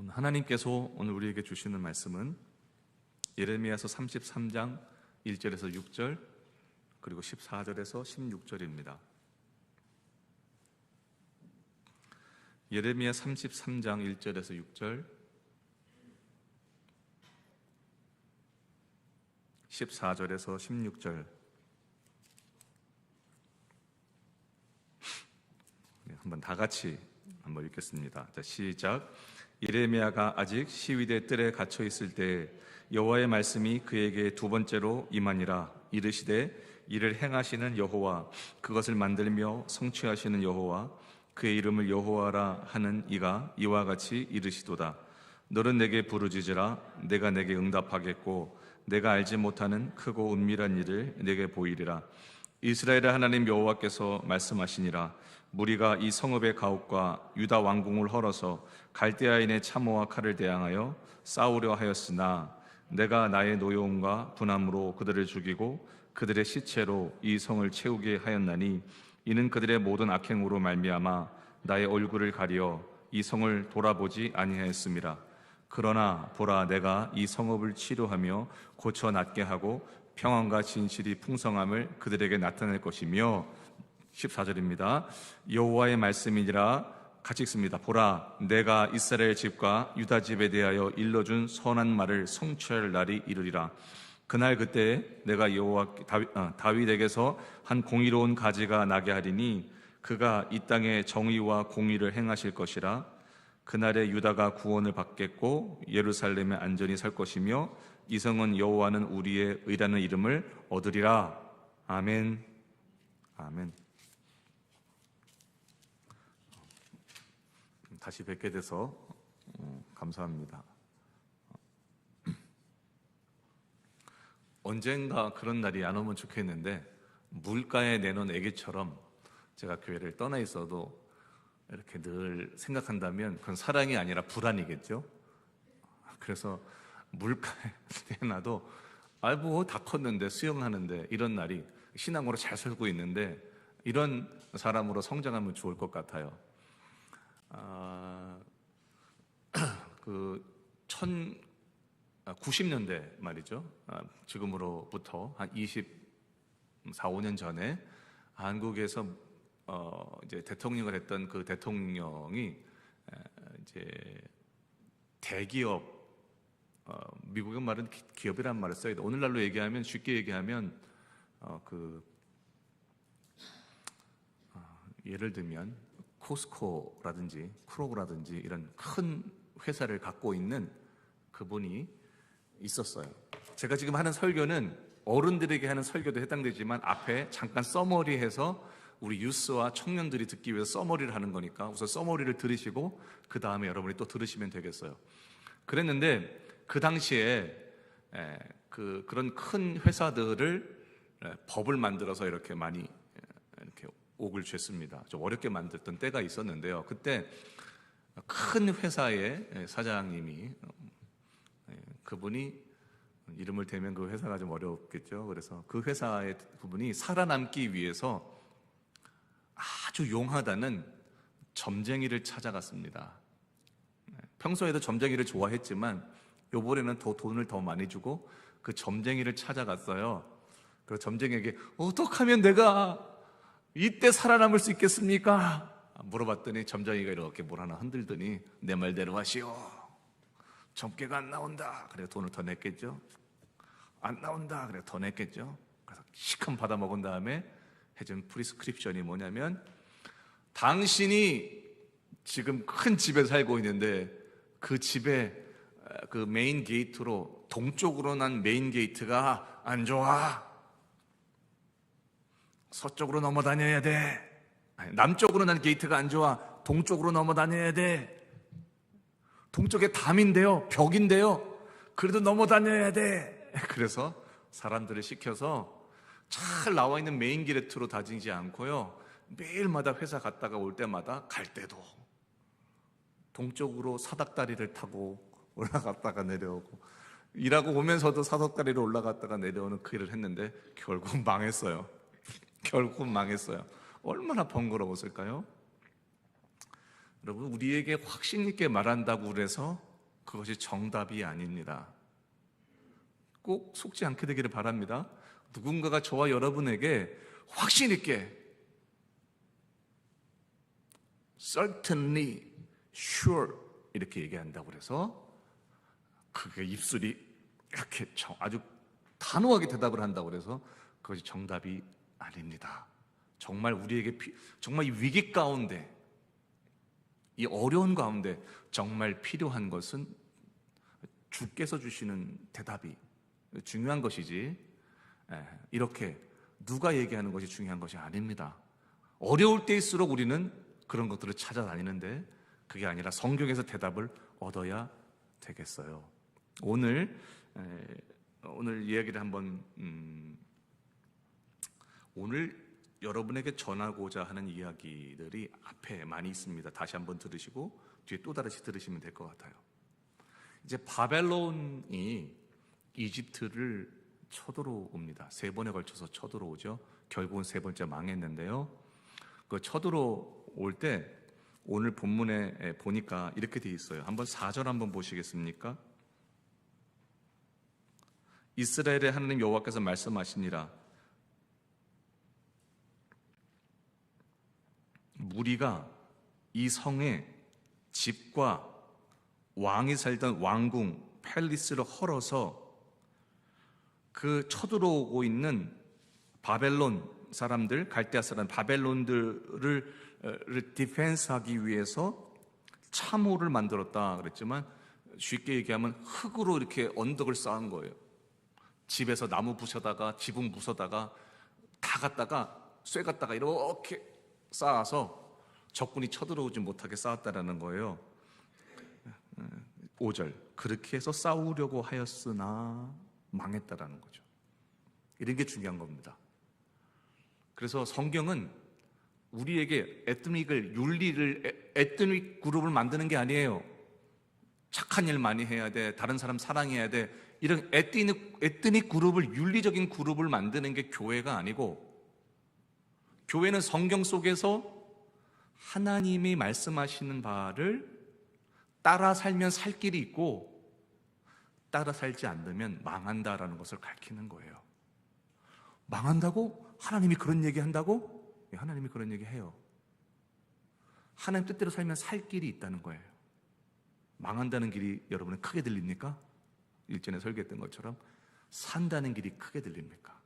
하나님께서 오늘 우리에게 주시는 말씀은 예레미야서 33장 1절에서 6절 그리고 14절에서 16절입니다. 예레미야 33장 1절에서 6절 14절에서 16절 한번 다 같이 한번 읽겠습니다. 자, 시작. 예레미야가 아직 시위대 뜰에 갇혀 있을 때 여호와의 말씀이 그에게 두 번째로 임하니라. 이르시되 이를 행하시는 여호와, 그것을 만들며 성취하시는 여호와, 그의 이름을 여호와라 하는 이가 이와 같이 이르시도다. 너는 내게 부르짖으라. 내가 내게 응답하겠고 내가 알지 못하는 크고 은밀한 일을 내게 보이리라. 이스라엘의 하나님 여호와께서 말씀하시니라. 무리가 이 성읍의 가옥과 유다 왕궁을 헐어서 갈대아인의 참호와 칼을 대항하여 싸우려 하였으나 내가 나의 노여움과 분함으로 그들을 죽이고 그들의 시체로 이 성을 채우게 하였나니 이는 그들의 모든 악행으로 말미암아 나의 얼굴을 가리어 이 성을 돌아보지 아니하였음이라. 그러나 보라, 내가 이 성읍을 치료하며 고쳐 낫게 하고 평안과 진실이 풍성함을 그들에게 나타낼 것이며 14절입니다. 여호와의 말씀이니라. 같이 읽습니다. 보라, 내가 이스라엘 집과 유다 집에 대하여 일러준 선한 말을 성취할 날이 이르리라. 그날 그때 내가 여호와 다윗에게서 한 공의로운 가지가 나게 하리니 그가 이 땅에 정의와 공의를 행하실 것이라. 그날에 유다가 구원을 받겠고 예루살렘에 안전히 살 것이며 이 성은 여호와는 우리의 의라는 이름을 얻으리라. 아멘. 아멘. 다시 뵙게 돼서 감사합니다. 언젠가 그런 날이 안 오면 좋겠는데 물가에 내놓은 애기처럼 제가 교회를 떠나 있어도 이렇게 늘 생각한다면 그건 사랑이 아니라 불안이겠죠. 그래서 물가에 내놔도 뭐 다 컸는데 수영하는데 이런 날이 신앙으로 잘 살고 있는데 이런 사람으로 성장하면 좋을 것 같아요. 그 1990년대 말이죠. 지금으로부터 한 24, 5년 전에 한국에서 이제 대통령을 했던 그 대통령이 이제 대기업, 미국의 말은 기업이란 말을 써야 돼. 오늘날로 얘기하면, 쉽게 얘기하면 예를 들면 코스코라든지 크로그라든지 이런 큰 회사를 갖고 있는 그분이 있었어요. 제가 지금 하는 설교는 어른들에게 하는 설교도 해당되지만 앞에 잠깐 써머리해서 우리 유스와 청년들이 듣기 위해서 써머리를 하는 거니까 우선 써머리를 들으시고 그 다음에 여러분이 또 들으시면 되겠어요. 그랬는데 그 당시에 그런 큰 회사들을 법을 만들어서 이렇게 많이 이렇게 옥을 쬐습니다. 좀 어렵게 만들었던 때가 있었는데요. 그때 큰 회사의 사장님이, 그분이 이름을 대면 그 회사가 좀 어렵겠죠. 그래서 그 회사의 그분이 살아남기 위해서 아주 용하다는 점쟁이를 찾아갔습니다. 평소에도 점쟁이를 좋아했지만 요번에는 더 돈을 더 많이 주고 그 점쟁이를 찾아갔어요. 그 점쟁이에게 어떻게 하면 내가 이때 살아남을 수 있겠습니까? 물어봤더니 점쟁이가 이렇게 뭘 하나 흔들더니 내 말대로 하시오. 점괘가 안 나온다. 그래 돈을 더 냈겠죠. 안 나온다. 그래 더 냈겠죠. 그래서 시큼 받아 먹은 다음에 해준 프리스크립션이 뭐냐면, 당신이 지금 큰 집에 살고 있는데 그 집에 그 메인 게이트로 동쪽으로 난 메인 게이트가 안 좋아. 서쪽으로 넘어 다녀야 돼. 남쪽으로 난 게이트가 안 좋아. 동쪽으로 넘어 다녀야 돼. 동쪽에 담인데요, 벽인데요, 그래도 넘어 다녀야 돼. 그래서 사람들을 시켜서 잘 나와 있는 메인 게이트로 다니지 않고요, 매일마다 회사 갔다가 올 때마다 갈 때도 동쪽으로 사닥다리를 타고 올라갔다가 내려오고, 일하고 오면서도 사닥다리로 올라갔다가 내려오는 그 일을 했는데 결국 망했어요. 결국 망했어요. 얼마나 번거로웠을까요? 여러분, 우리에게 확신 있게 말한다고 그래서 그것이 정답이 아닙니다. 꼭 속지 않게 되기를 바랍니다. 누군가가 저와 여러분에게 확신 있게 certainly, sure 이렇게 얘기한다고 해서 그게 입술이 이렇게 아주 단호하게 대답을 한다고 해서 그것이 정답이 아닙니다. 정말 우리에게 정말 이 위기 가운데, 이 어려운 가운데 정말 필요한 것은 주께서 주시는 대답이 중요한 것이지, 이렇게 누가 얘기하는 것이 중요한 것이 아닙니다. 어려울 때일수록 우리는 그런 것들을 찾아다니는데 그게 아니라 성경에서 대답을 얻어야 되겠어요. 오늘 이야기를 한번 오늘 여러분에게 전하고자 하는 이야기들이 앞에 많이 있습니다. 다시 한번 들으시고 뒤에 또 다시 들으시면 될 것 같아요. 이제 바벨론이 이집트를 쳐들어옵니다. 3번에 걸쳐서 쳐들어오죠. 결국은 3번째 망했는데요. 그 쳐들어올 때 오늘 본문에 보니까 이렇게 돼 있어요. 한번 4절 한번 보시겠습니까? 이스라엘의 하나님 여호와께서 말씀하시니라. 무리가 이 성의 집과 왕이 살던 왕궁 팰리스를 헐어서 그 쳐들어오고 있는 바벨론 사람들, 갈대아 사람 바벨론들을 디펜스하기 위해서 참호를 만들었다 그랬지만 쉽게 얘기하면 흙으로 이렇게 언덕을 쌓은 거예요. 집에서 나무 부셔다가 지붕 부숴다가 다 갖다가 쇠 갖다가 이렇게 쌓아서 적군이 쳐들어오지 못하게 쌓았다라는 거예요. 5절 그렇게 해서 싸우려고 하였으나 망했다라는 거죠. 이런 게 중요한 겁니다. 그래서 성경은 우리에게 에트닉 그룹을 만드는 게 아니에요. 착한 일 많이 해야 돼, 다른 사람 사랑해야 돼, 이런 에트닉 그룹을, 윤리적인 그룹을 만드는 게 교회가 아니고, 교회는 성경 속에서 하나님이 말씀하시는 바를 따라 살면 살 길이 있고 따라 살지 않으면 망한다라는 것을 가르치는 거예요. 망한다고? 하나님이 그런 얘기 한다고? 네, 하나님이 그런 얘기 해요. 하나님 뜻대로 살면 살 길이 있다는 거예요. 망한다는 길이 여러분은 크게 들립니까? 일전에 설교했던 것처럼 산다는 길이 크게 들립니까?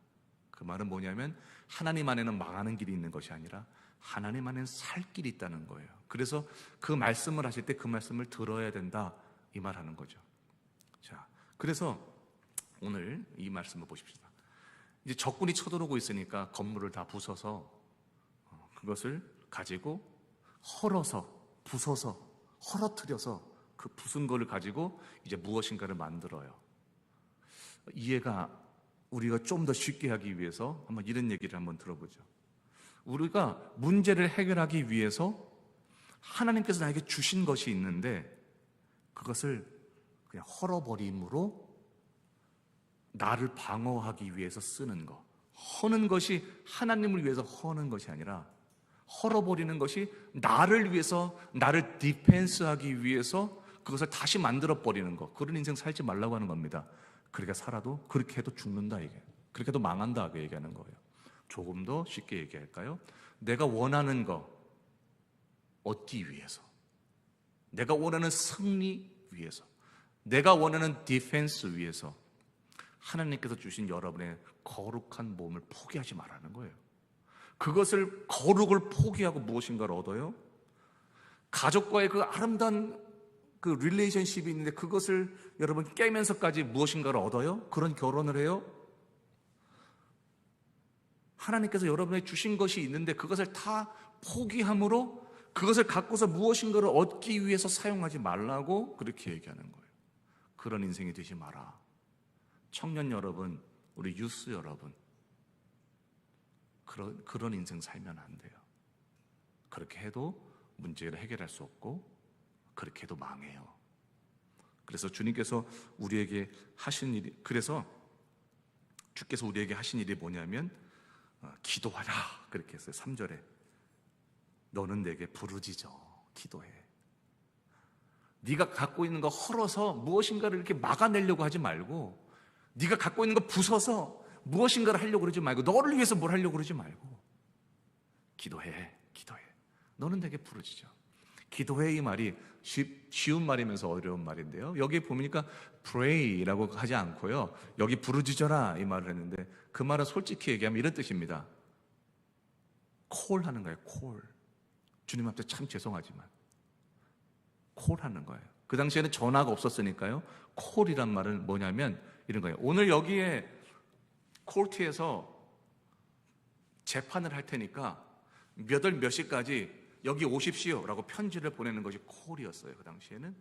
그 말은 뭐냐면 하나님 안에는 망하는 길이 있는 것이 아니라 하나님 안에는 살 길이 있다는 거예요. 그래서 그 말씀을 하실 때 그 말씀을 들어야 된다, 이 말 하는 거죠. 자, 그래서 오늘 이 말씀을 보십시다. 이제 적군이 쳐들어오고 있으니까 건물을 다 부숴서 그것을 가지고 헐어서 부숴서 헐어뜨려서 그 부순 거를 가지고 이제 무엇인가를 만들어요. 이해가 우리가 좀 더 쉽게 하기 위해서 한번 이런 얘기를 한번 들어보죠. 우리가 문제를 해결하기 위해서 하나님께서 나에게 주신 것이 있는데 그것을 그냥 헐어버림으로 나를 방어하기 위해서 쓰는 거, 허는 것이 하나님을 위해서 허는 것이 아니라 헐어버리는 것이 나를 위해서, 나를 디펜스하기 위해서 그것을 다시 만들어버리는 거, 그런 인생 살지 말라고 하는 겁니다. 그렇게 살아도, 그렇게 해도 죽는다, 이게. 그렇게 해도 망한다, 그 얘기하는 거예요. 조금 더 쉽게 얘기할까요? 내가 원하는 거 얻기 위해서, 내가 원하는 승리 위해서, 내가 원하는 디펜스 위해서 하나님께서 주신 여러분의 거룩한 몸을 포기하지 말라는 거예요. 그것을, 거룩을 포기하고 무엇인가를 얻어요? 가족과의 그 아름다운 그 릴레이션십이 있는데 그것을 여러분 깨면서까지 무엇인가를 얻어요? 그런 결혼을 해요? 하나님께서 여러분에게 주신 것이 있는데 그것을 다 포기함으로 그것을 갖고서 무엇인가를 얻기 위해서 사용하지 말라고 그렇게 얘기하는 거예요. 그런 인생이 되지 마라. 청년 여러분, 우리 유스 여러분, 그런 인생 살면 안 돼요. 그렇게 해도 문제를 해결할 수 없고 그렇게 해도 망해요. 그래서 주님께서 우리에게 하신 일이, 그래서 주께서 우리에게 하신 일이 뭐냐면 기도하라 그렇게 했어요. 3절에 너는 내게 부르짖어 기도해. 네가 갖고 있는 거 헐어서 무엇인가를 이렇게 막아내려고 하지 말고, 네가 갖고 있는 거 부숴서 무엇인가를 하려고 그러지 말고, 너를 위해서 뭘 하려고 그러지 말고 기도해. 너는 내게 부르짖어. 기도해, 이 말이 쉬운 말이면서 어려운 말인데요, 여기 보니까 pray라고 하지 않고요, 여기 부르짖어라 이 말을 했는데, 그 말은 솔직히 얘기하면 이런 뜻입니다. 콜하는 거예요. 콜. 주님 앞에 참 죄송하지만 콜하는 거예요. 그 당시에는 전화가 없었으니까요, 콜이란 말은 뭐냐면 이런 거예요. 오늘 여기에 코트에서 재판을 할 테니까 몇 월 몇 시까지 여기 오십시오 라고 편지를 보내는 것이 콜이었어요, 그 당시에는.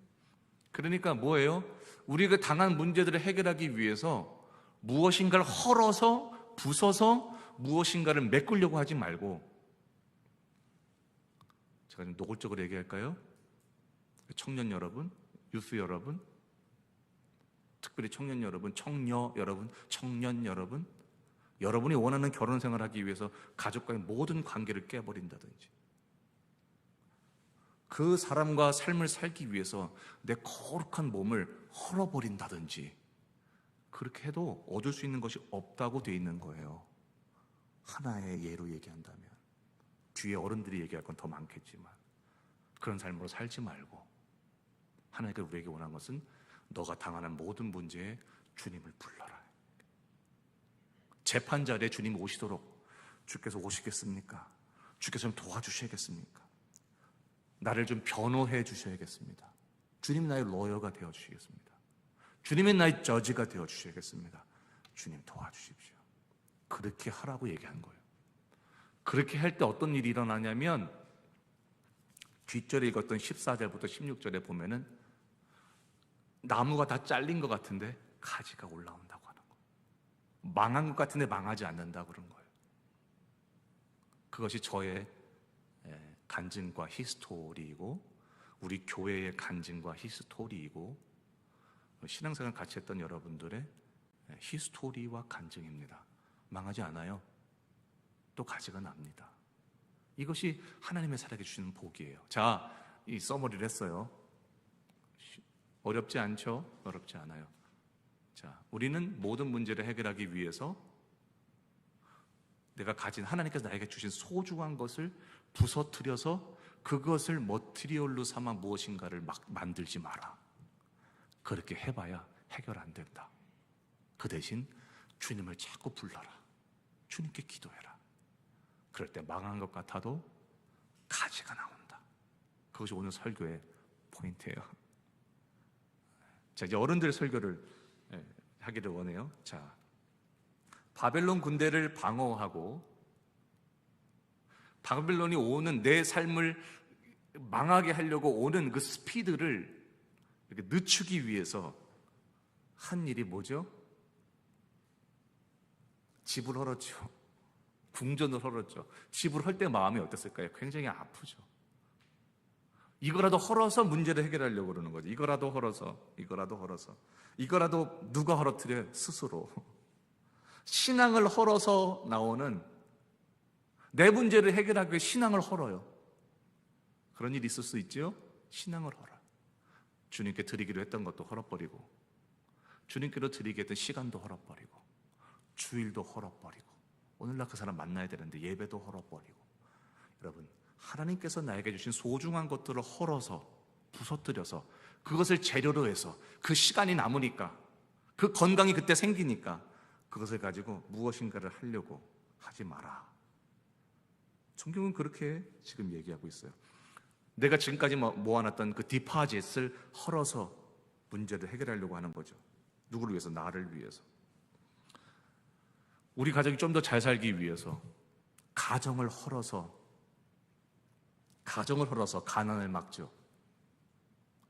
그러니까 뭐예요? 우리가 당한 문제들을 해결하기 위해서 무엇인가를 헐어서 부숴서 무엇인가를 메꾸려고 하지 말고, 제가 좀 노골적으로 얘기할까요? 청년 여러분, 유스 여러분, 특별히 청년 여러분, 청녀 여러분, 청년 여러분, 여러분이 원하는 결혼 생활을 하기 위해서 가족과의 모든 관계를 깨버린다든지, 그 사람과 삶을 살기 위해서 내 거룩한 몸을 헐어버린다든지, 그렇게 해도 얻을 수 있는 것이 없다고 돼 있는 거예요. 하나의 예로 얘기한다면, 뒤에 어른들이 얘기할 건 더 많겠지만, 그런 삶으로 살지 말고 하나님께서 우리에게 원하는 것은 너가 당하는 모든 문제에 주님을 불러라. 재판 자리에 주님 오시도록 주께서 오시겠습니까? 주께서 좀 도와주셔야겠습니까? 나를 좀 변호해 주셔야겠습니다. 주님이 나의 로여가 되어 주시겠습니다. 주님이 나의 저지가 되어 주셔야겠습니다. 주님 도와주십시오. 그렇게 하라고 얘기한 거예요. 그렇게 할 때 어떤 일이 일어나냐면, 뒷절에 읽었던 14절부터 16절에 보면은 나무가 다 잘린 것 같은데 가지가 올라온다고 하는 거예요. 망한 것 같은데 망하지 않는다고 그런 거예요. 그것이 저의 간증과 히스토리이고, 우리 교회의 간증과 히스토리이고, 신앙생활 같이 했던 여러분들의 히스토리와 간증입니다. 망하지 않아요. 또 가지가 납니다. 이것이 하나님의 살아계 주시는 복이에요. 자, 이 서머리를 했어요. 어렵지 않죠? 어렵지 않아요. 자, 우리는 모든 문제를 해결하기 위해서 내가 가진, 하나님께서 나에게 주신 소중한 것을 부서뜨려서 그것을 머티리얼로 삼아 무엇인가를 막 만들지 마라. 그렇게 해봐야 해결 안 된다. 그 대신 주님을 자꾸 불러라. 주님께 기도해라. 그럴 때 망한 것 같아도 가지가 나온다. 그것이 오늘 설교의 포인트예요. 자, 이제 어른들 설교를 하기를 원해요. 자, 바벨론 군대를 방어하고 바벨론이 오는 내 삶을 망하게 하려고 오는 그 스피드를 이렇게 늦추기 위해서 한 일이 뭐죠? 집을 헐었죠. 궁전을 헐었죠. 집을 헐 때 마음이 어땠을까요? 굉장히 아프죠. 이거라도 헐어서 문제를 해결하려고 그러는 거죠. 이거라도 헐어서. 이거라도 누가 헐어뜨려요? 스스로. 신앙을 헐어서 나오는, 내 문제를 해결하기 위해 신앙을 헐어요. 그런 일이 있을 수 있죠? 신앙을 헐어요. 주님께 드리기로 했던 것도 헐어버리고, 주님께로 드리게 했던 시간도 헐어버리고, 주일도 헐어버리고, 오늘날 그 사람 만나야 되는데 예배도 헐어버리고. 여러분, 하나님께서 나에게 주신 소중한 것들을 헐어서 부서뜨려서 그것을 재료로 해서 그 시간이 남으니까, 그 건강이 그때 생기니까 그것을 가지고 무엇인가를 하려고 하지 마라. 성경은 그렇게 지금 얘기하고 있어요. 내가 지금까지 모아놨던 그 디파짓을 헐어서 문제를 해결하려고 하는 거죠. 누구를 위해서? 나를 위해서. 우리 가정이 좀 더 잘 살기 위해서 가정을 헐어서 가난을 막죠.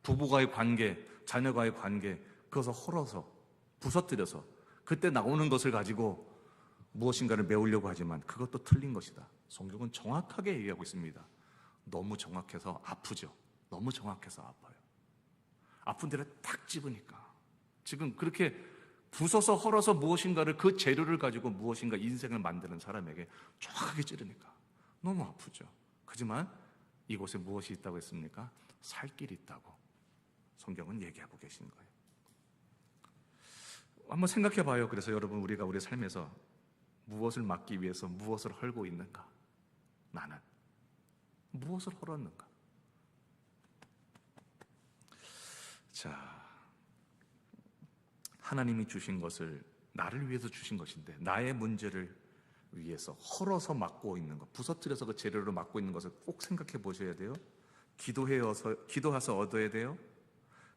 부부와의 관계, 자녀와의 관계, 그것을 헐어서 부서뜨려서 그때 나오는 것을 가지고 무엇인가를 메우려고 하지만 그것도 틀린 것이다. 성경은 정확하게 얘기하고 있습니다. 너무 정확해서 아프죠. 너무 정확해서 아파요. 아픈 데를 딱 집으니까. 지금 그렇게 부숴서 헐어서 무엇인가를, 그 재료를 가지고 무엇인가 인생을 만드는 사람에게 정확하게 찌르니까 너무 아프죠. 하지만 이곳에 무엇이 있다고 했습니까? 살 길이 있다고. 성경은 얘기하고 계신 거예요. 한번 생각해 봐요. 그래서 여러분, 우리가 우리 삶에서 무엇을 막기 위해서 무엇을 헐고 있는가? 나는 무엇을 헐었는가? 자, 하나님이 주신 것을 나를 위해서 주신 것인데 나의 문제를 위해서 헐어서 막고 있는 것, 부서뜨려서 그 재료로 막고 있는 것을 꼭 생각해 보셔야 돼요. 기도해서 얻어야 돼요.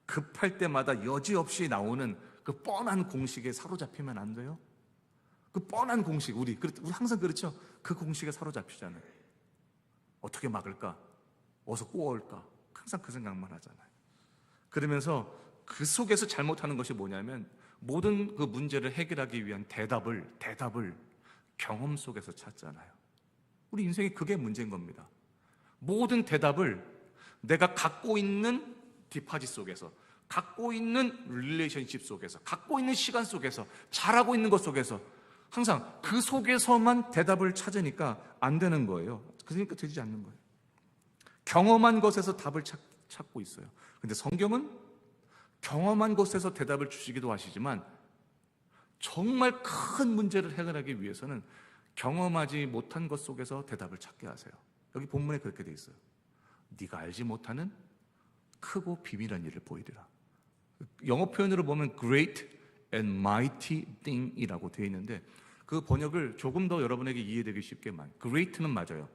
급할 때마다 여지없이 나오는 그 뻔한 공식에 사로잡히면 안 돼요. 그 뻔한 공식, 우리 항상 그렇죠. 그 공식에 사로잡히잖아요. 어떻게 막을까? 어디서 꼬아올까? 항상 그 생각만 하잖아요. 그러면서 그 속에서 잘못하는 것이 뭐냐면, 모든 그 문제를 해결하기 위한 대답을 경험 속에서 찾잖아요. 우리 인생이 그게 문제인 겁니다. 모든 대답을 내가 갖고 있는 디파짓 속에서, 갖고 있는 릴레이션십 속에서, 갖고 있는 시간 속에서, 잘하고 있는 것 속에서, 항상 그 속에서만 대답을 찾으니까 안 되는 거예요. 그러니까 되지 않는 거예요. 경험한 것에서 답을 찾고 있어요. 근데 성경은 경험한 곳에서 대답을 주시기도 하시지만, 정말 큰 문제를 해결하기 위해서는 경험하지 못한 것 속에서 대답을 찾게 하세요. 여기 본문에 그렇게 돼 있어요. 네가 알지 못하는 크고 비밀한 일을 보이리라. 영어 표현으로 보면 great and mighty thing이라고 되어 있는데, 그 번역을 조금 더 여러분에게 이해되기 쉽게만, great는 맞아요.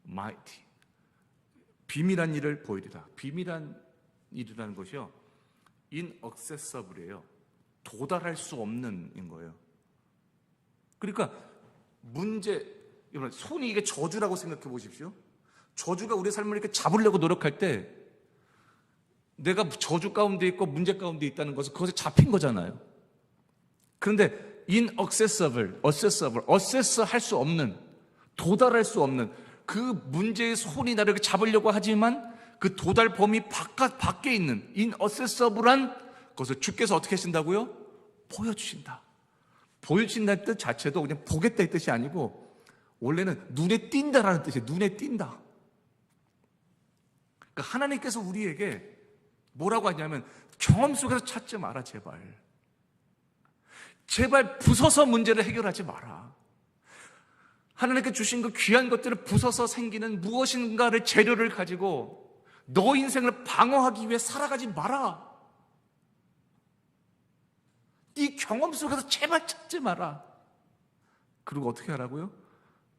mighty, 비밀한 일을 보이리라. 비밀한 일이라는 것이요, inaccessible이에요. 도달할 수 없는 인 거예요. 그러니까 손이 이게 저주라고 생각해 보십시오. 저주가 우리 삶을 이렇게 잡으려고 노력할 때 내가 저주 가운데 있고 문제 가운데 있다는 것은 그것에 잡힌 거잖아요. 그런데 inaccessible, access 할 수 없는, 도달할 수 없는 그 문제의 손이 나를 잡으려고 하지만 그 도달 범위 밖에 있는 inaccessible한 것을 주께서 어떻게 하신다고요? 보여주신다. 보여주신다는 뜻 자체도 그냥 보겠다의 뜻이 아니고, 원래는 눈에 띈다라는 뜻이에요. 눈에 띈다. 그러니까 하나님께서 우리에게 뭐라고 하냐면, 경험 속에서 찾지 마라. 제발 부숴서 문제를 해결하지 마라. 하나님께 주신 그 귀한 것들을 부숴서 생기는 무엇인가를 재료를 가지고 너 인생을 방어하기 위해 살아가지 마라. 네 경험 속에서 제발 찾지 마라. 그리고 어떻게 하라고요?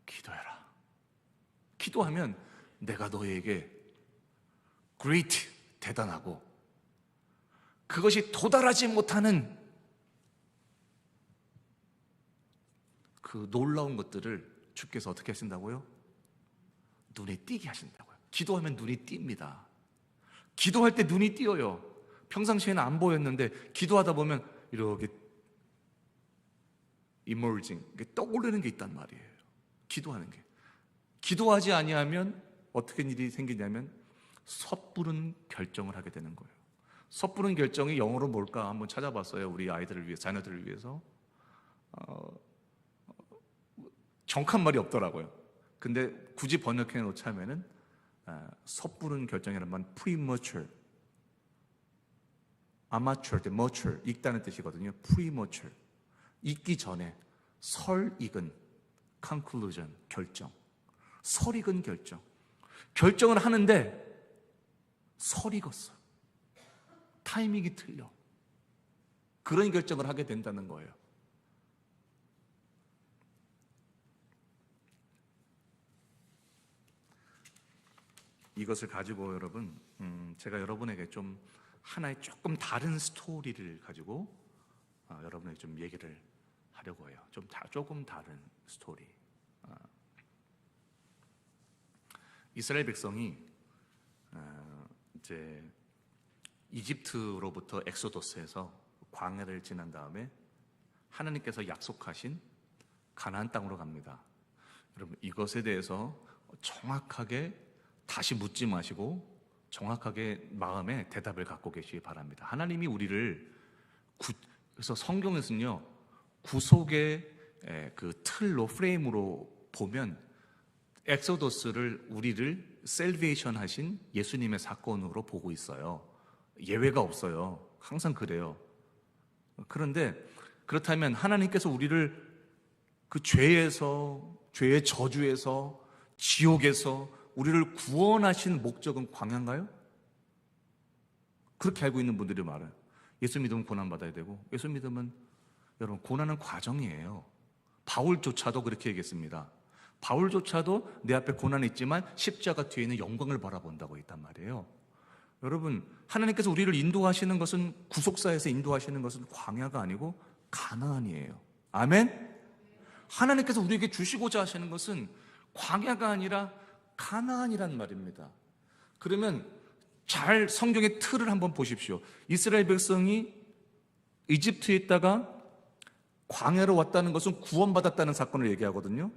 기도해라. 기도하면 내가 너에게 great, 대단하고 그것이 도달하지 못하는 그 놀라운 것들을 주께서 어떻게 하신다고요? 눈에 띄게 하신다고요. 기도하면 눈이 띕니다. 기도할 때 눈이 띄어요. 평상시에는 안 보였는데 기도하다 보면 이렇게 emerging, 떠오르는 게 있단 말이에요. 기도하는 게. 기도하지 아니하면 어떻게 일이 생기냐면 섣부른 결정을 하게 되는 거예요. 섣부른 결정이 영어로 뭘까 한번 찾아봤어요. 우리 아이들을 위해, 자녀들을 위해서. 정확한 말이 없더라고요. 근데 굳이 번역해 놓자면은 섣부른 결정이라는 말은 premature, amateur, mature, 익다는 뜻이거든요. premature, 익기 전에, 설익은 conclusion, 결정, 설익은 결정. 결정을 하는데 설익었어. 타이밍이 틀려. 그런 결정을 하게 된다는 거예요. 이것을 가지고 여러분, 제가 여러분에게 좀 하나의 조금 다른 스토리를 가지고 여러분에게 좀 얘기를 하려고 해요. 조금 다른 스토리. 이스라엘 백성이 이제 이집트로부터 엑소더스해서 광야를 지난 다음에 하나님께서 약속하신 가나안 땅으로 갑니다. 여러분, 이것에 대해서 정확하게 다시 묻지 마시고 정확하게 마음에 대답을 갖고 계시기 바랍니다. 하나님이 우리를 그래서 성경에서는요, 구속의 그 틀로, 프레임으로 보면 엑소더스를 우리를 셀베이션 하신 예수님의 사건으로 보고 있어요. 예외가 없어요. 항상 그래요. 그런데 그렇다면 하나님께서 우리를 그 죄에서, 죄의 저주에서, 지옥에서 우리를 구원하신 목적은 광야인가요? 그렇게 알고 있는 분들이 많아요. 예수 믿으면 고난받아야 되고, 예수 믿으면 여러분 고난은 과정이에요. 바울조차도 그렇게 얘기했습니다. 바울조차도 내 앞에 고난이 있지만 십자가 뒤에 있는 영광을 바라본다고 했단 말이에요. 여러분, 하나님께서 우리를 인도하시는 것은, 구속사에서 인도하시는 것은 광야가 아니고 가나안이에요. 아멘? 하나님께서 우리에게 주시고자 하시는 것은 광야가 아니라 가나안이란 말입니다. 그러면 잘 성경의 틀을 한번 보십시오. 이스라엘 백성이 이집트에 있다가 광야로 왔다는 것은 구원받았다는 사건을 얘기하거든요.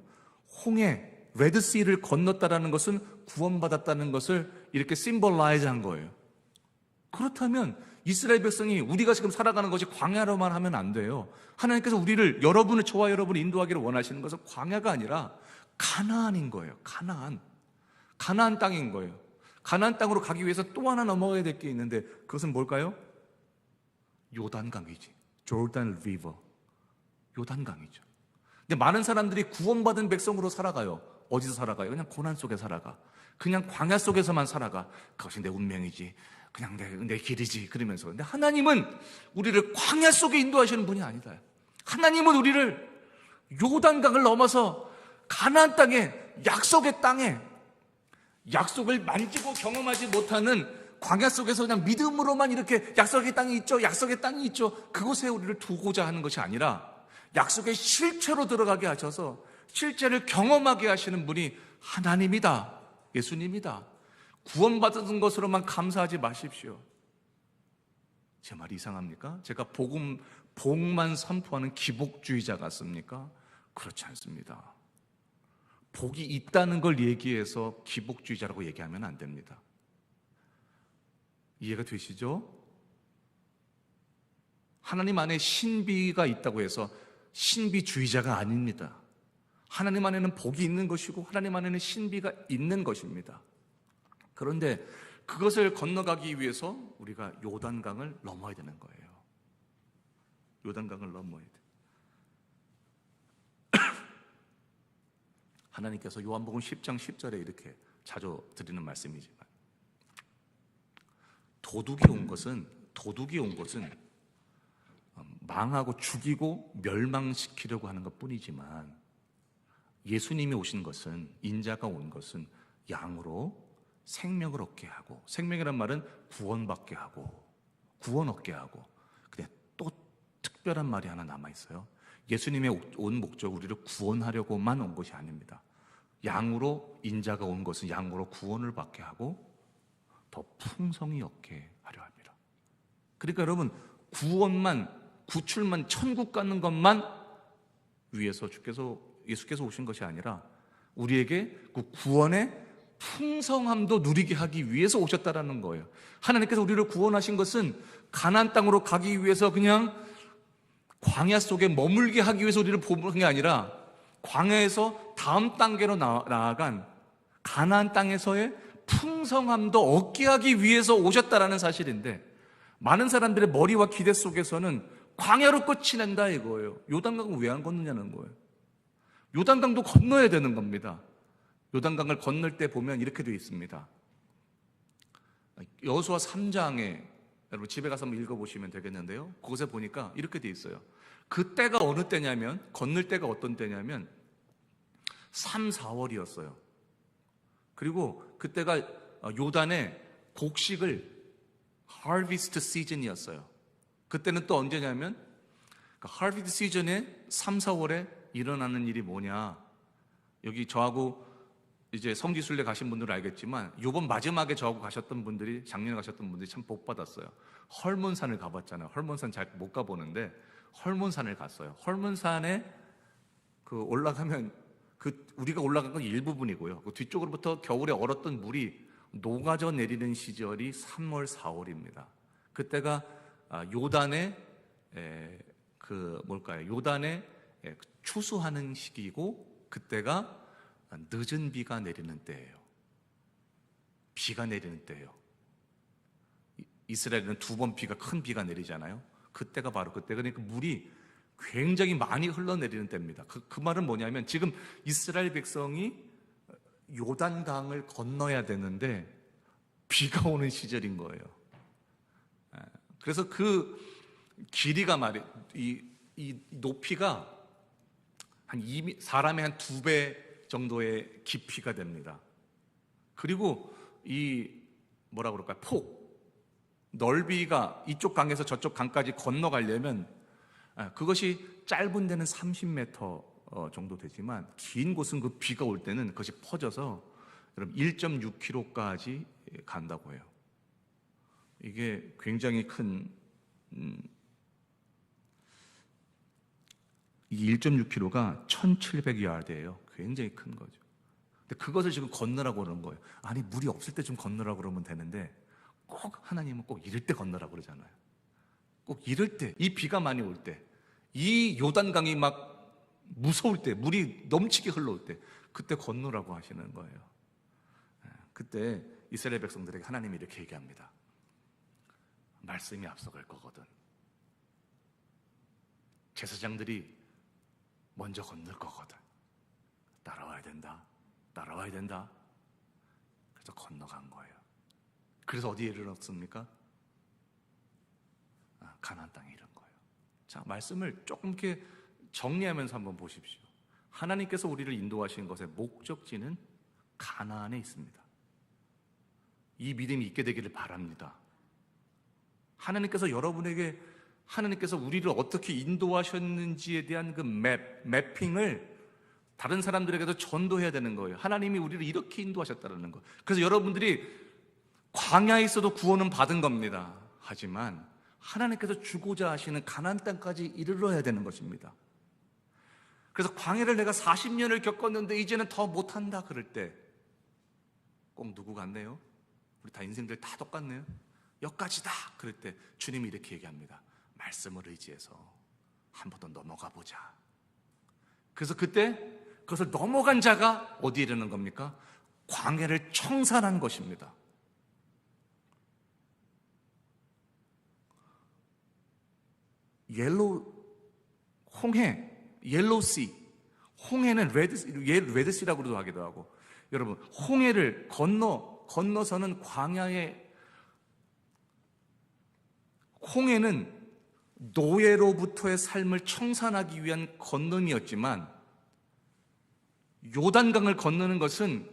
홍해, 레드시를 건넜다라는 것은 구원받았다는 것을 이렇게 심볼라이즈 한 거예요. 그렇다면 이스라엘 백성이 우리가 지금 살아가는 것이 광야로만 하면 안 돼요. 하나님께서 우리를, 여러분을, 저와 여러분을 인도하기를 원하시는 것은 광야가 아니라 가나안인 거예요. 가나안 땅인 거예요. 가나안 땅으로 가기 위해서 또 하나 넘어가야 될 게 있는데, 그것은 뭘까요? 요단강이지. 조단 리버. 요단강이죠. 근데 많은 사람들이 구원받은 백성으로 살아가요. 어디서 살아가요? 그냥 고난 속에 살아가. 그냥 광야 속에서만 살아가. 그것이 내 운명이지, 그냥 내 길이지, 그러면서. 근데 하나님은 우리를 광야 속에 인도하시는 분이 아니다. 하나님은 우리를 요단강을 넘어서 가나안 땅에, 약속의 땅에, 약속을 만지고 경험하지 못하는 광야 속에서 그냥 믿음으로만 이렇게 약속의 땅이 있죠, 약속의 땅이 있죠, 그곳에 우리를 두고자 하는 것이 아니라 약속의 실체로 들어가게 하셔서 실제를 경험하게 하시는 분이 하나님이다, 예수님이다. 구원받은 것으로만 감사하지 마십시오. 제 말이 이상합니까? 제가 복만 선포하는 기복주의자 같습니까? 그렇지 않습니다. 복이 있다는 걸 얘기해서 기복주의자라고 얘기하면 안 됩니다. 이해가 되시죠? 하나님 안에 신비가 있다고 해서 신비주의자가 아닙니다. 하나님 안에는 복이 있는 것이고 하나님 안에는 신비가 있는 것입니다. 그런데 그것을 건너가기 위해서 우리가 요단강을 넘어야 되는 거예요. 요단강을 넘어야 돼. 하나님께서 요한복음 10장 10절에 이렇게 자주 드리는 말씀이지만, 도둑이 온 것은 망하고 죽이고 멸망시키려고 하는 것 뿐이지만, 예수님이 오신 것은, 인자가 온 것은 양으로 생명을 얻게 하고, 생명이란 말은 구원받게 하고, 구원 얻게 하고. 근데 또 특별한 말이 하나 남아있어요. 예수님의 온 목적, 우리를 구원하려고만 온 것이 아닙니다. 양으로, 인자가 온 것은 양으로 구원을 받게 하고 더 풍성히 얻게 하려 합니다. 그러니까 여러분, 구원만, 구출만, 천국 가는 것만 위해서 예수께서 오신 것이 아니라 우리에게 그 구원의 풍성함도 누리게 하기 위해서 오셨다라는 거예요. 하나님께서 우리를 구원하신 것은 가나안 땅으로 가기 위해서 그냥 광야 속에 머물게 하기 위해서 우리를 보는 게 아니라, 광야에서 다음 단계로 나아간 가나안 땅에서의 풍성함도 얻게 하기 위해서 오셨다라는 사실인데, 많은 사람들의 머리와 기대 속에서는 광야로 끝이 난다 이거예요. 요단강을 왜 안 건너냐는 거예요. 요단강도 건너야 되는 겁니다. 요단강을 건널 때 보면 이렇게 되어 있습니다. 여호수아 3장에, 여러분 집에 가서 한번 읽어보시면 되겠는데요, 그곳에 보니까 이렇게 되어 있어요. 그때가 어느 때냐면, 건널 때가 어떤 때냐면 3, 4월이었어요. 그리고 그때가 요단의 곡식을 하비스트 시즌이었어요. 그때는 또 언제냐면, 하비스트 시즌에 3, 4월에 일어나는 일이 뭐냐, 여기 저하고 이제 성지순례 가신 분들은 알겠지만, 요번 마지막에 저하고 가셨던 분들이, 작년에 가셨던 분들이 참 복 받았어요. 헐몬산을 가봤잖아요. 헐몬산 잘 못 가보는데 헐몬산을 갔어요. 헐몬산에 올라가면 우리가 올라간 건 일부분이고요. 그 뒤쪽으로부터 겨울에 얼었던 물이 녹아져 내리는 시절이 3월, 4월입니다. 그때가 요단의 요단의 추수하는 시기이고, 그때가 늦은 비가 내리는 때예요. 비가 내리는 때예요. 이스라엘은 두 번 큰 비가 내리잖아요. 그때가 바로 그때. 그러니까 물이 굉장히 많이 흘러내리는 때입니다. 그 말은 뭐냐면 지금 이스라엘 백성이 요단강을 건너야 되는데 비가 오는 시절인 거예요. 그래서 그 길이가 이 높이가 사람의 한 2배 정도의 깊이가 됩니다. 그리고 뭐라 그럴까요? 넓이가 이쪽 강에서 저쪽 강까지 건너가려면 그것이 짧은 데는 30m 정도 되지만 긴 곳은 그 비가 올 때는 그것이 퍼져서 여러분 1.6km까지 간다고 해요. 이게 굉장히 큰 이 1.6km가 1700야드예요. 굉장히 큰 거죠. 근데 그것을 지금 건너라고 그러는 거예요. 아니 물이 없을 때 좀 건너라고 그러면 되는데 꼭 하나님은 꼭 이럴 때 건너라고 그러잖아요. 꼭 이럴 때, 이 비가 많이 올 때, 이 요단강이 막 무서울 때, 물이 넘치게 흘러올 때, 그때 건너라고 하시는 거예요. 그때 이스라엘 백성들에게 하나님이 이렇게 얘기합니다. 말씀이 앞서갈 거거든. 제사장들이 먼저 건널 거거든. 따라와야 된다. 따라와야 된다. 그래서 건너간 거예요. 그래서 어디에 이르렀습니까? 가나안 땅에 이른 거예요. 자, 말씀을 조금 이렇게 정리하면서 한번 보십시오. 하나님께서 우리를 인도하신 것의 목적지는 가나안에 있습니다. 이 믿음이 있게 되기를 바랍니다. 하나님께서 우리를 어떻게 인도하셨는지에 대한 그 매핑을 다른 사람들에게도 전도해야 되는 거예요. 하나님이 우리를 이렇게 인도하셨다는 거. 그래서 여러분들이 광야에 있어도 구원은 받은 겁니다. 하지만 하나님께서 주고자 하시는 가나안 땅까지 이르러야 되는 것입니다. 그래서 광야를 내가 40년을 겪었는데 이제는 더 못한다 그럴 때 꼭 누구 같네요? 우리 다 인생들 다 똑같네요. 여기까지다 그럴 때 주님이 이렇게 얘기합니다. 말씀을 의지해서 한 번 더 넘어가 보자. 그래서 그때 그것을 넘어간 자가 어디에 이르는 겁니까? 광야를 청산한 것입니다. 옐로우씨, 홍해는 레드씨라고도 하기도 하고, 여러분 홍해를 건너서는 홍해는 노예로부터의 삶을 청산하기 위한 건넌이었지만 요단강을 건너는 것은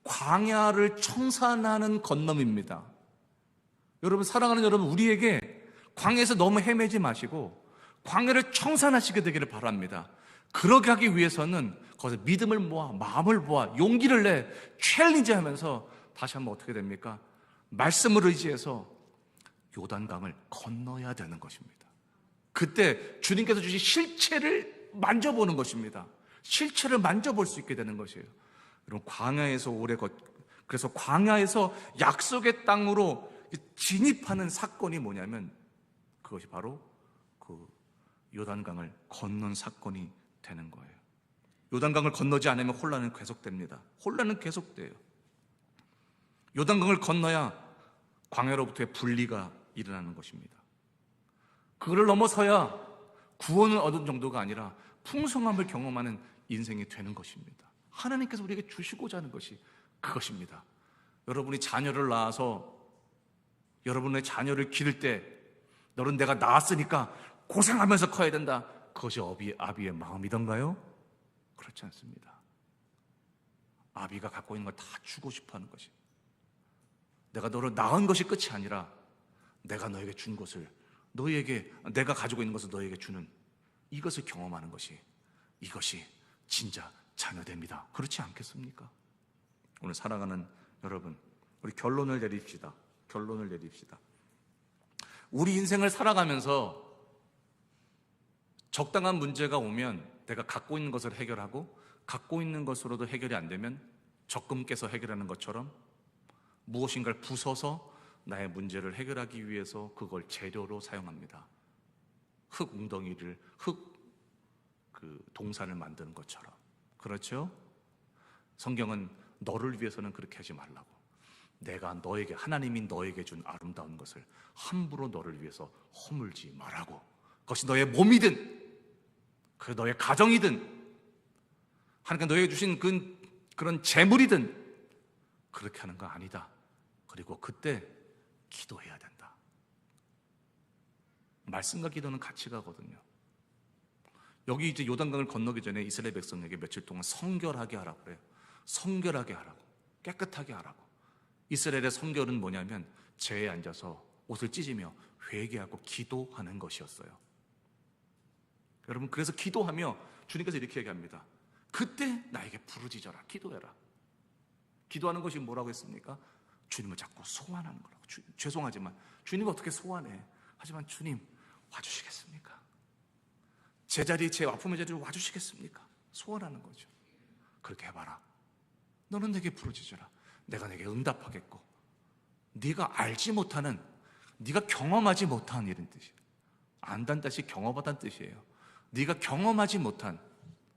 광야를 청산하는 건넌입니다. 여러분, 사랑하는 여러분, 우리에게 광야에서 너무 헤매지 마시고 광야를 청산하시게 되기를 바랍니다. 그러게 하기 위해서는 거기서 믿음을 모아, 마음을 모아, 용기를 내, 챌린지하면서 다시 한번 어떻게 됩니까? 말씀을 의지해서 요단강을 건너야 되는 것입니다. 그때 주님께서 주신 실체를 만져보는 것입니다. 실체를 만져볼 수 있게 되는 것이에요. 여러분, 광야에서 그래서 광야에서 약속의 땅으로 진입하는 사건이 뭐냐면 그것이 바로 그 요단강을 건넌 사건이 되는 거예요. 요단강을 건너지 않으면 혼란은 계속됩니다. 혼란은 계속돼요. 요단강을 건너야 광야로부터의 분리가 일어나는 것입니다. 그걸 넘어서야 구원을 얻은 정도가 아니라 풍성함을 경험하는 인생이 되는 것입니다. 하나님께서 우리에게 주시고자 하는 것이 그것입니다. 여러분이 자녀를 낳아서 여러분의 자녀를 기를 때 너는 내가 낳았으니까 고생하면서 커야 된다. 그것이 아비의 마음이던가요? 그렇지 않습니다. 아비가 갖고 있는 걸 다 주고 싶어하는 것이, 내가 너를 낳은 것이 끝이 아니라 내가 너에게 준 것을 내가 가지고 있는 것을 너에게 주는 이것을 경험하는 것이, 이것이 진짜 자녀됩니다. 그렇지 않겠습니까? 오늘 사랑하는 여러분, 우리 결론을 내립시다. 우리 인생을 살아가면서 적당한 문제가 오면 내가 갖고 있는 것을 해결하고, 갖고 있는 것으로도 해결이 안 되면 적금 깨서 해결하는 것처럼 무엇인가를 부숴서 나의 문제를 해결하기 위해서 그걸 재료로 사용합니다. 흙 동산을 만드는 것처럼. 그렇죠? 성경은 너를 위해서는 그렇게 하지 말라고, 내가 너에게, 하나님이 너에게 준 아름다운 것을 함부로 너를 위해서 허물지 말라고. 그것이 너의 몸이든 그 너의 가정이든 하나님께 너에게 주신 그런 재물이든 그렇게 하는 거 아니다. 그리고 그때 기도해야 된다. 말씀과 기도는 같이 가거든요. 여기 이제 요단강을 건너기 전에 이스라엘 백성에게 며칠 동안 성결하게 하라고 그래요. 성결하게 하라고, 깨끗하게 하라고. 이스라엘의 성결은 뭐냐면 제에 앉아서 옷을 찢으며 회개하고 기도하는 것이었어요. 여러분, 그래서 기도하며 주님께서 이렇게 얘기합니다. 그때 나에게 부르짖어라, 기도해라. 기도하는 것이 뭐라고 했습니까? 주님을 자꾸 소환하는 거라고. 죄송하지만 주님 어떻게 소환해? 하지만 주님 와주시겠습니까? 제자리, 제 아픔의 자리로 와주시겠습니까? 소원하는 거죠. 그렇게 해봐라. 너는 내게 부르짖어라. 내가 내게 응답하겠고, 네가 알지 못하는, 네가 경험하지 못한 이런 뜻이에요. 안다는 뜻이 경험하다는 뜻이에요. 네가 경험하지 못한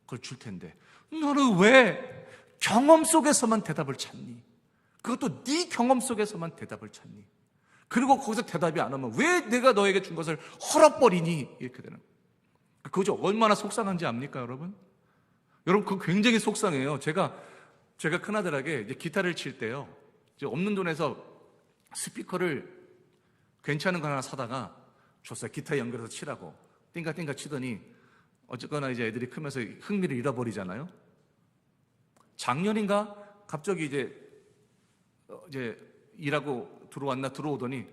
걸 줄 텐데 너는 왜 경험 속에서만 대답을 찾니? 그것도 네 경험 속에서만 대답을 찾니? 그리고 거기서 대답이 안 오면 왜 내가 너에게 준 것을 헐어버리니? 이렇게 되는 거예요. 그죠? 얼마나 속상한지 압니까, 여러분? 여러분, 그거 굉장히 속상해요. 제가 큰아들에게 이제 기타를 칠 때요, 이제 없는 돈에서 스피커를 괜찮은 거 하나 사다가 줬어요. 기타 연결해서 치라고. 띵가띵가 치더니 어쨌거나 이제 애들이 크면서 흥미를 잃어버리잖아요. 작년인가 갑자기 이제 일하고 들어오더니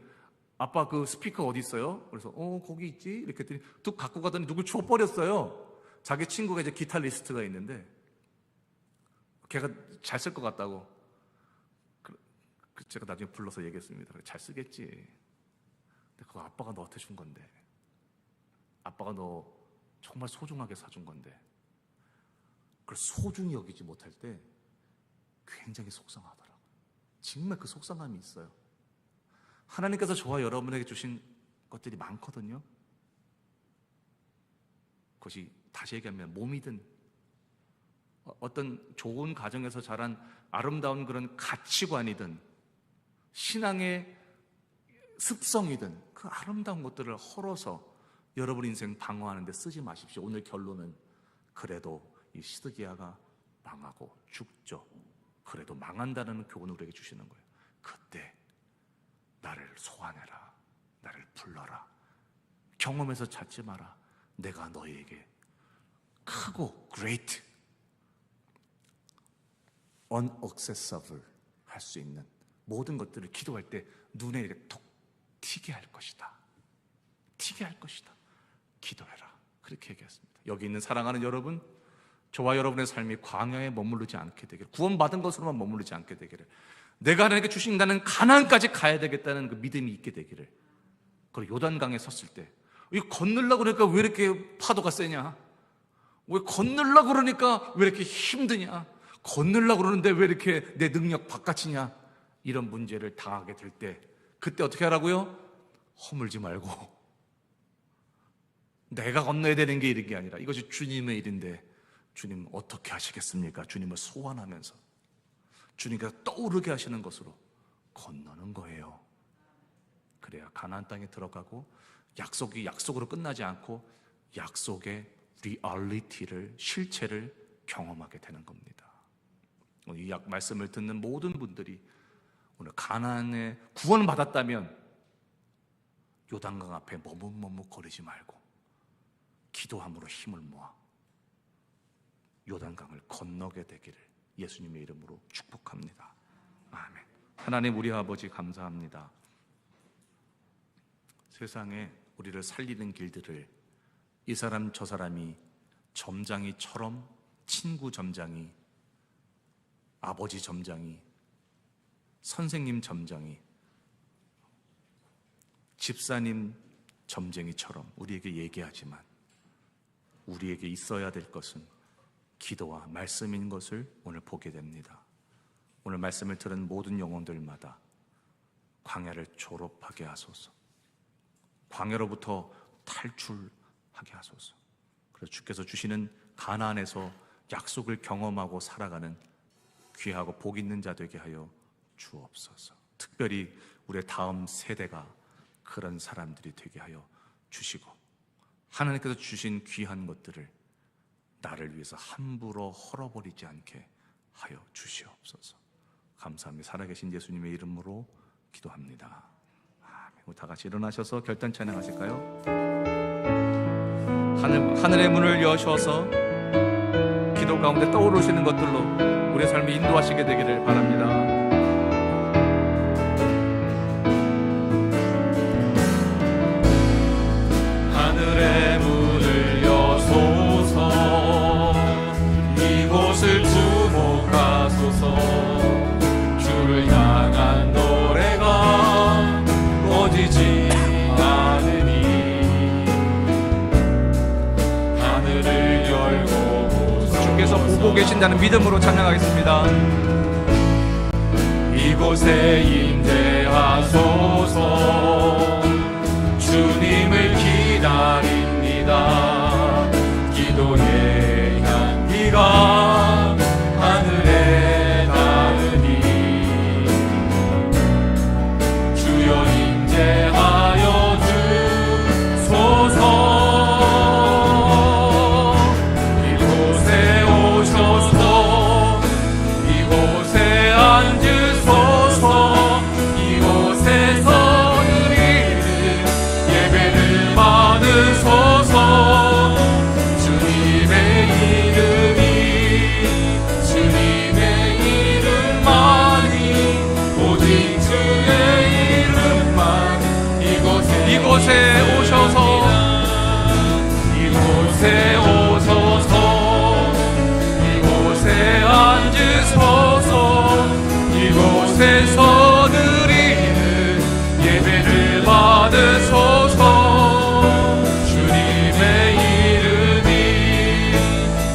아빠 그 스피커 어디 있어요? 그래서 거기 있지 이렇게 했더니 뚝 갖고 가더니 누굴 줘버렸어요. 자기 친구가 이제 기타리스트가 있는데 걔가 잘 쓸 것 같다고. 제가 나중에 불러서 얘기했습니다. 잘 쓰겠지. 근데 그거 아빠가 너한테 준 건데, 아빠가 너 정말 소중하게 사준 건데, 그걸 소중히 여기지 못할 때 굉장히 속상하더라고요. 정말 그 속상함이 있어요. 하나님께서 저와 여러분에게 주신 것들이 많거든요. 그것이 다시 얘기하면 몸이든 어떤 좋은 가정에서 자란 아름다운 그런 가치관이든 신앙의 습성이든 그 아름다운 것들을 헐어서 여러분 인생 방어하는 데 쓰지 마십시오. 오늘 결론은 그래도 이 시드기야가 망하고 죽죠. 그래도 망한다는 교훈을 우리에게 주시는 거예요. 그때 나를 소환해라, 나를 불러라. 경험에서 찾지 마라. 내가 너희에게 크고 great, unaccessible 할 수 있는 모든 것들을 기도할 때 눈에 이렇게 톡 튀게 할 것이다. 튀게 할 것이다. 기도해라. 그렇게 얘기했습니다. 여기 있는 사랑하는 여러분, 저와 여러분의 삶이 광야에 머무르지 않게 되기를, 구원받은 것으로만 머무르지 않게 되기를, 내가 하나님께 주신 나는 가나안까지 가야 되겠다는 그 믿음이 있게 되기를. 그리고 요단강에 섰을 때 이거 건너려고 그러니까 왜 이렇게 파도가 세냐? 왜 건너려고 그러니까 왜 이렇게 힘드냐? 건너려고 그러는데 왜 이렇게 내 능력 바깥이냐? 이런 문제를 당하게 될 때 그때 어떻게 하라고요? 허물지 말고 내가 건너야 되는 게 이런 게 아니라 이것이 주님의 일인데 주님 어떻게 하시겠습니까? 주님을 소환하면서 주님께서 떠오르게 하시는 것으로 건너는 거예요. 그래야 가나안 땅에 들어가고 약속이 약속으로 끝나지 않고 약속의 리얼리티를, 실체를 경험하게 되는 겁니다. 오늘 이 말씀을 듣는 모든 분들이 오늘 가나안에 구원을 받았다면 요단강 앞에 머뭇머뭇거리지 말고 기도함으로 힘을 모아 요단강을 건너게 되기를 예수님의 이름으로 축복합니다. 아멘. 하나님, 우리 아버지 감사합니다. 세상에 우리를 살리는 길들을 이 사람 저 사람이 점장이처럼, 친구 점장이, 아버지 점장이, 선생님 점장이, 집사님 점쟁이처럼 우리에게 얘기하지만 우리에게 있어야 될 것은 기도와 말씀인 것을 오늘 보게 됩니다. 오늘 말씀을 들은 모든 영혼들마다 광야를 졸업하게 하소서, 광야로부터 탈출하게 하소서. 그래서 주께서 주시는 가나안에서 약속을 경험하고 살아가는 귀하고 복 있는 자 되게 하여 주옵소서. 특별히 우리의 다음 세대가 그런 사람들이 되게 하여 주시고, 하나님께서 주신 귀한 것들을 나를 위해서 함부로 헐어버리지 않게 하여 주시옵소서. 감사합니다. 살아계신 예수님의 이름으로 기도합니다. 아멘. 다 같이 일어나셔서 결단 찬양하실까요? 하늘의 문을 여셔서 기도 가운데 떠오르시는 것들로 우리의 삶을 인도하시게 되기를 바랍니다. 하늘의 문을 여소서, 이곳을 주목하소서. 주를 향한 노래가 꺼지지 않으니 하늘을 열고 주께서 보고 계신다는 믿음으로 찬양하겠습니다. 이곳에 임재하소서. 주님을 기다립니다. 기도의 향기가 하늘에 닿으니 주여 임재하여 주소서. 이곳에 오셔서 이곳에 앉으소서. 이곳에서 드리는 예배를 받으소서. 주님의 이름이 주님의 이름만이 오직 주의 이름만 이곳에 오셔서 이곳에 오셔서 이곳에 앉으소서. 이곳에서 드리는 예배를 받으소서. 주님의 이름이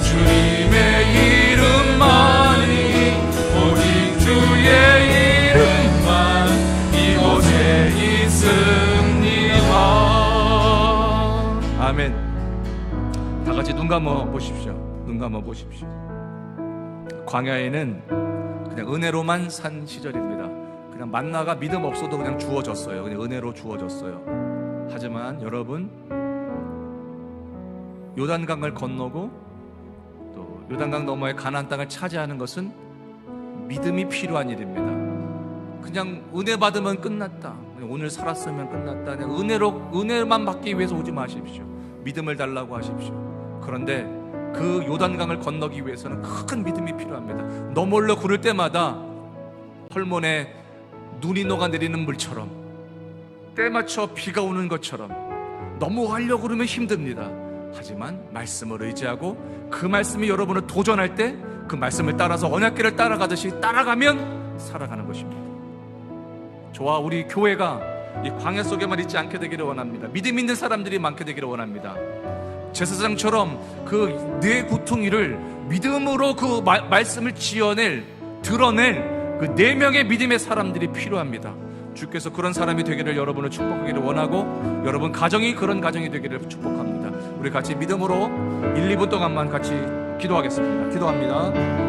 주님의 이름만이 오직 주의 이름만 이곳에 있습니다. 아멘. 다 같이 눈 감아 보십시오. 눈 감아 보십시오. 광야에는 그냥 은혜로만 산 시절입니다. 그냥 만나가 믿음 없어도 그냥 주어졌어요. 그냥 은혜로 주어졌어요. 하지만 여러분, 요단강을 건너고 또 요단강 너머의 가나안 땅을 차지하는 것은 믿음이 필요한 일입니다. 그냥 은혜 받으면 끝났다, 그냥 오늘 살았으면 끝났다, 그냥 은혜만 받기 위해서 오지 마십시오. 믿음을 달라고 하십시오. 그런데 그 요단강을 건너기 위해서는 큰 믿음이 필요합니다. 너몰로 구를 때마다 헐몬에 눈이 녹아 내리는 물처럼, 때맞춰 비가 오는 것처럼 너무 하려고 그러면 힘듭니다. 하지만 말씀을 의지하고 그 말씀이 여러분을 도전할 때 그 말씀을 따라서 언약궤를 따라가듯이 따라가면 살아가는 것입니다. 저와 우리 교회가 이 광야 속에만 있지 않게 되기를 원합니다. 믿음 있는 사람들이 많게 되기를 원합니다. 제사장처럼 그 내 고통이를 믿음으로 그 말씀을 드러낼 그 4명의 믿음의 사람들이 필요합니다. 주께서 그런 사람이 되기를 여러분을 축복하기를 원하고, 여러분 가정이 그런 가정이 되기를 축복합니다. 우리 같이 믿음으로 1, 2분 동안만 같이 기도하겠습니다. 기도합니다.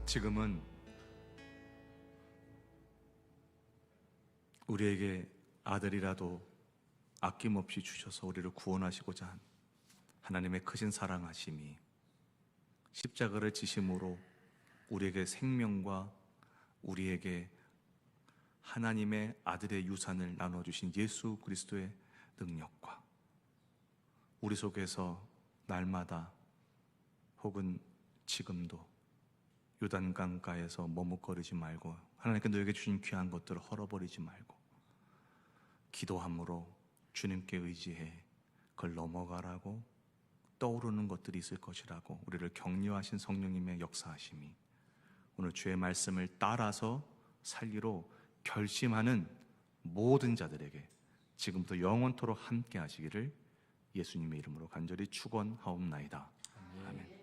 지금은 우리에게 아들이라도 아낌없이 주셔서 우리를 구원하시고자 한 하나님의 크신 사랑하심이 십자가를 지심으로 우리에게 생명과 우리에게 하나님의 아들의 유산을 나눠주신 예수 그리스도의 능력과 우리 속에서 날마다 혹은 지금도 요단강가에서 머뭇거리지 말고 하나님께 너에게 주신 귀한 것들을 헐어버리지 말고 기도함으로 주님께 의지해 그걸 넘어가라고 떠오르는 것들이 있을 것이라고 우리를 격려하신 성령님의 역사하심이 오늘 주의 말씀을 따라서 살기로 결심하는 모든 자들에게 지금부터 영원토록 함께 하시기를 예수님의 이름으로 간절히 축원하옵나이다. 아멘.